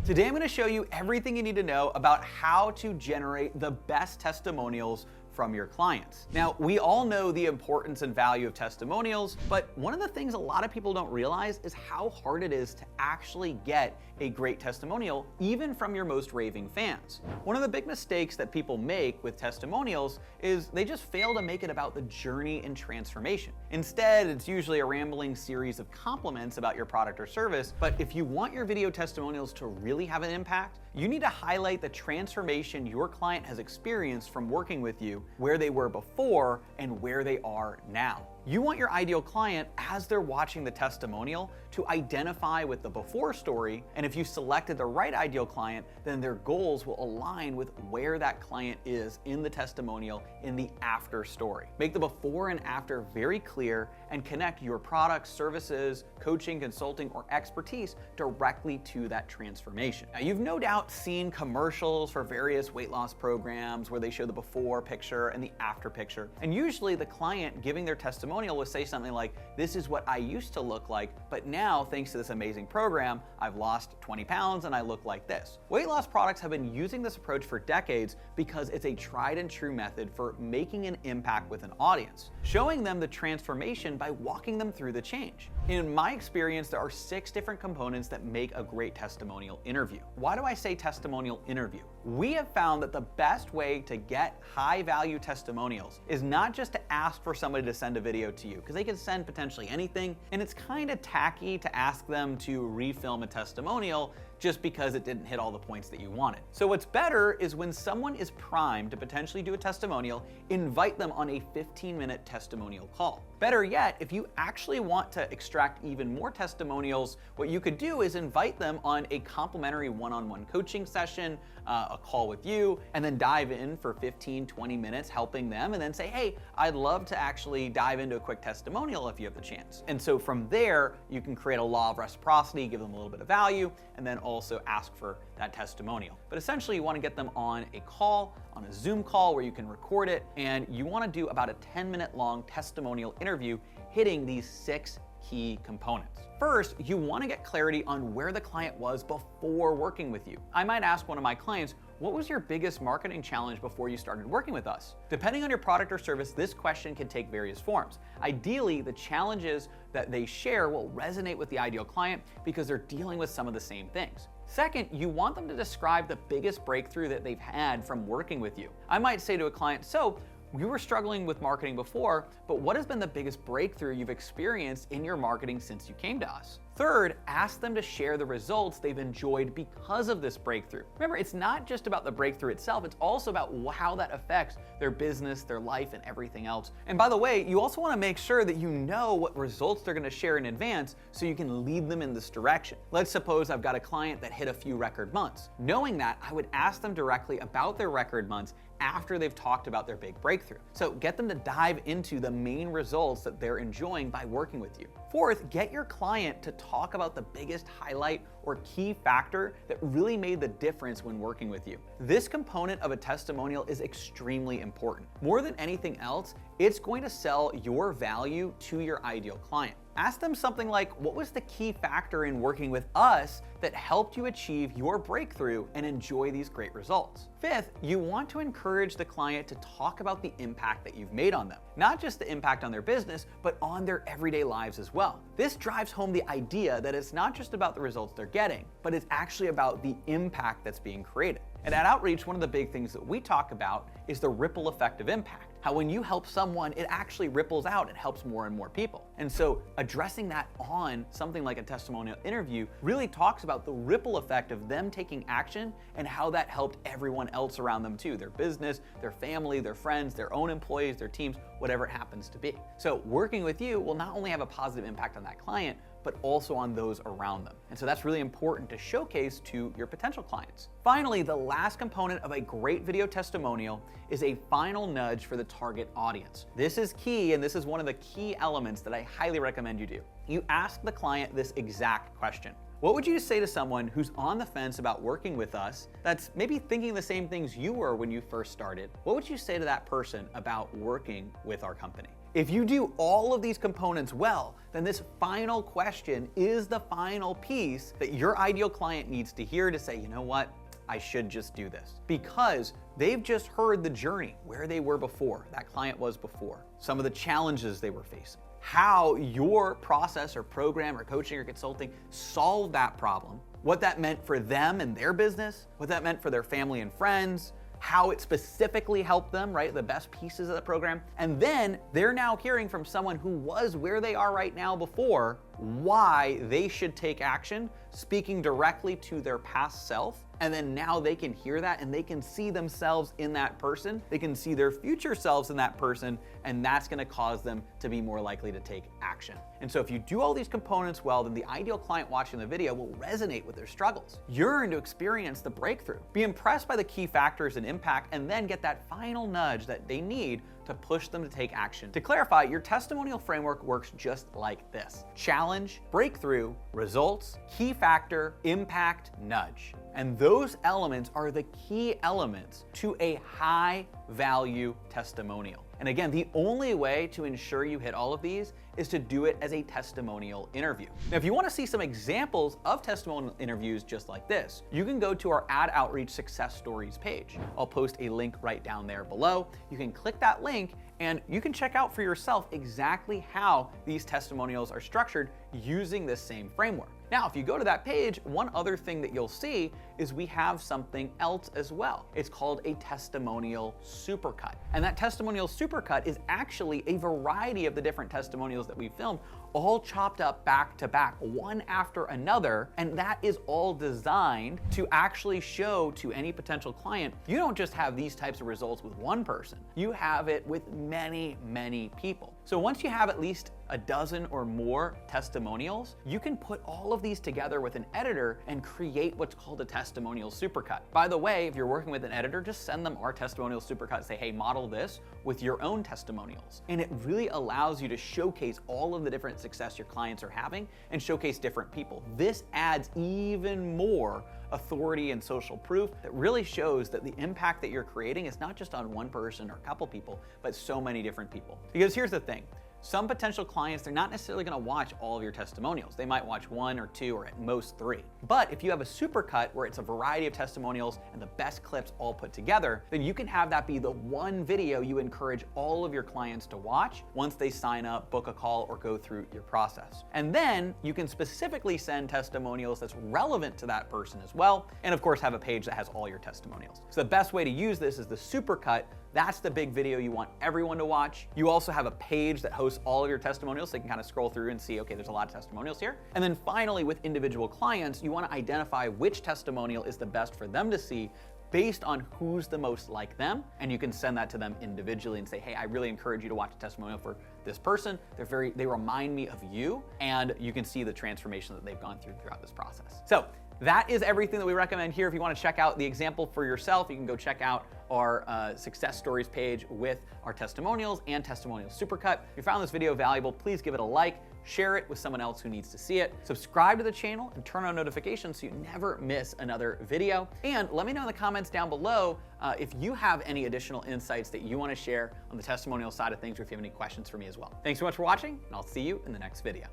Today I'm going to show you everything you need to know about how to generate the best testimonials from your clients. Now, we all know the importance and value of testimonials, but one of the things a lot of people don't realize is how hard it is to actually get a great testimonial, even from your most raving fans. One of the big mistakes that people make with testimonials is they just fail to make it about the journey and transformation. Instead, it's usually a rambling series of compliments about your product or service. But if you want your video testimonials to really have an impact, you need to highlight the transformation your client has experienced from working with you, where they were before and where they are now. You want your ideal client, as they're watching the testimonial, to identify with the before story, and if you selected the right ideal client, then their goals will align with where that client is in the testimonial in the after story. Make the before and after very clear and connect your products, services, coaching, consulting, or expertise directly to that transformation. Now, you've no doubt seen commercials for various weight loss programs where they show the before picture and the after picture, and usually the client giving their testimonial will say something like, "This is what I used to look like, but now thanks to this amazing program, I've lost 20 pounds and I look like this." Weight loss products have been using this approach for decades because it's a tried and true method for making an impact with an audience, showing them the transformation by walking them through the change. In my experience, there are 6 different components that make a great testimonial interview. Why do I say testimonial interview? We have found that the best way to get high value testimonials is not just to ask for somebody to send a video to you, because they can send potentially anything, and it's kind of tacky to ask them to refilm a testimonial just because it didn't hit all the points that you wanted. So what's better is when someone is primed to potentially do a testimonial, invite them on a 15-minute testimonial call. Better yet, if you actually want to extract even more testimonials, what you could do is invite them on a complimentary one-on-one coaching session, a call with you, and then dive in for 15-20 minutes helping them, and then say, "Hey, I'd love to actually dive into a quick testimonial if you have the chance." And so from there, you can create a law of reciprocity, give them a little bit of value, and then also ask for that testimonial. But essentially, you want to get them on a call, on a Zoom call where you can record it, and you want to do about a 10-minute long testimonial interview hitting these 6 key components. First, you want to get clarity on where the client was before working with you. I might ask one of my clients, "What was your biggest marketing challenge before you started working with us?" Depending on your product or service, this question can take various forms. Ideally, the challenges that they share will resonate with the ideal client because they're dealing with some of the same things. Second, you want them to describe the biggest breakthrough that they've had from working with you. I might say to a client, "So, we were struggling with marketing before, but what has been the biggest breakthrough you've experienced in your marketing since you came to us?" Third, ask them to share the results they've enjoyed because of this breakthrough. Remember, it's not just about the breakthrough itself, it's also about how that affects their business, their life, and everything else. And by the way, you also want to make sure that you know what results they're going to share in advance so you can lead them in this direction. Let's suppose I've got a client that hit a few record months. Knowing that, I would ask them directly about their record months after they've talked about their big breakthrough. So get them to dive into the main results that they're enjoying by working with you. Fourth, get your client to talk about the biggest highlight or key factor that really made the difference when working with you. This component of a testimonial is extremely important. More than anything else, it's going to sell your value to your ideal client. Ask them something like, "What was the key factor in working with us that helped you achieve your breakthrough and enjoy these great results?" Fifth, you want to encourage the client to talk about the impact that you've made on them. Not just the impact on their business, but on their everyday lives as well. This drives home the idea that it's not just about the results they're getting, but it's actually about the impact that's being created. And at Outreach, one of the big things that we talk about is the ripple effect of impact. How when you help someone, it actually ripples out and helps more and more people. And so addressing that on something like a testimonial interview really talks about the ripple effect of them taking action and how that helped everyone else around them too, their business, their family, their friends, their own employees, their teams, whatever it happens to be. So working with you will not only have a positive impact on that client, but also on those around them. And so that's really important to showcase to your potential clients. Finally, the last component of a great video testimonial is a final nudge for the target audience. This is key, and this is one of the key elements that I highly recommend you do. You ask the client this exact question. What would you say to someone who's on the fence about working with us, that's maybe thinking the same things you were when you first started? What would you say to that person about working with our company? If you do all of these components well, then this final question is the final piece that your ideal client needs to hear to say, you know what? I should just do this. Because they've just heard the journey, where they were before, that client was before, some of the challenges they were facing, how your process or program or coaching or consulting solved that problem, what that meant for them and their business, what that meant for their family and friends, how it specifically helped them, right? The best pieces of the program. And then they're now hearing from someone who was where they are right now before, why they should take action, speaking directly to their past self. And then now they can hear that and they can see themselves in that person. They can see their future selves in that person, and that's gonna cause them to be more likely to take action. And so if you do all these components well, then the ideal client watching the video will resonate with their struggles, yearn to experience the breakthrough, be impressed by the key factors and impact, and then get that final nudge that they need to push them to take action. To clarify, your testimonial framework works just like this: challenge, breakthrough, results, key factor, impact, nudge. And those elements are the key elements to a high value testimonial. And again, the only way to ensure you hit all of these is to do it as a testimonial interview. Now, if you want to see some examples of testimonial interviews just like this, you can go to our Ad Outreach Success Stories page. I'll post a link right down there below. You can click that link and you can check out for yourself exactly how these testimonials are structured using this same framework. Now, if you go to that page, one other thing that you'll see is we have something else as well. It's called a testimonial supercut. And that testimonial supercut is actually a variety of the different testimonials that we filmed, all chopped up back to back, one after another. And that is all designed to actually show to any potential client, you don't just have these types of results with one person, you have it with many, many people. So once you have at least a dozen or more testimonials, you can put all of these together with an editor and create what's called a testimonial supercut. By the way, if you're working with an editor, just send them our testimonial supercut, say, hey, model this with your own testimonials. And it really allows you to showcase all of the different success your clients are having and showcase different people. This adds even more authority and social proof that really shows that the impact that you're creating is not just on one person or a couple people, but so many different people. Because here's the thing. Some potential clients, they're not necessarily going to watch all of your testimonials. They might watch one or two or at most three. But if you have a supercut where it's a variety of testimonials and the best clips all put together, then you can have that be the one video you encourage all of your clients to watch once they sign up, book a call, or go through your process. And then you can specifically send testimonials that's relevant to that person as well. And of course, have a page that has all your testimonials. So the best way to use this is the supercut. That's the big video you want everyone to watch. You also have a page that hosts all of your testimonials, so you can kind of scroll through and see, okay, there's a lot of testimonials here. And then finally, with individual clients, you want to identify which testimonial is the best for them to see based on who's the most like them. And you can send that to them individually and say, hey, I really encourage you to watch a testimonial for this person. They remind me of you, and you can see the transformation that they've gone through throughout this process. So that is everything that we recommend here. If you want to check out the example for yourself, you can go check out our success stories page with our testimonials and testimonial supercut. If you found this video valuable, please give it a like, share it with someone else who needs to see it, subscribe to the channel, and turn on notifications so you never miss another video. And let me know in the comments down below if you have any additional insights that you want to share on the testimonial side of things, or if you have any questions for me as well. Thanks so much for watching, and I'll see you in the next video.